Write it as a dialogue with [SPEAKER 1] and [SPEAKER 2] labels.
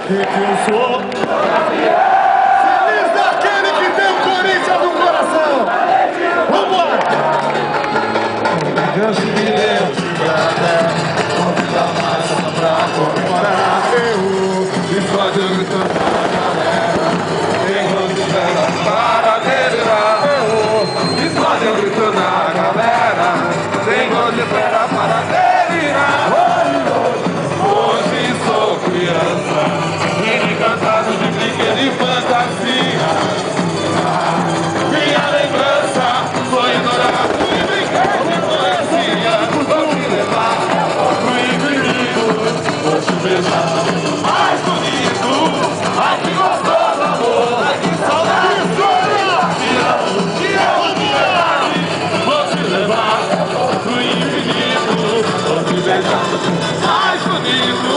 [SPEAKER 1] que eu sou? Feliz daquele que tem o Corinthians no coração! Vambora! Deus me deu cidade, convida mais pra comemorar. Eu explode gritando pra galera, enquanto espera para delirar. Eu explode gritando na galera, enquanto espera para delirar. Hoje sou criança, encantado de brinquedo e fantasia. Minha lembrança foi dourado e brinquedo de poesia. Vou te levar pro infinito, vou te beijar mais bonito. Ai que gostoso amor, ai que saudade. Te amo de verdade. Vou te levar pro infinito, vou te beijar mais bonito.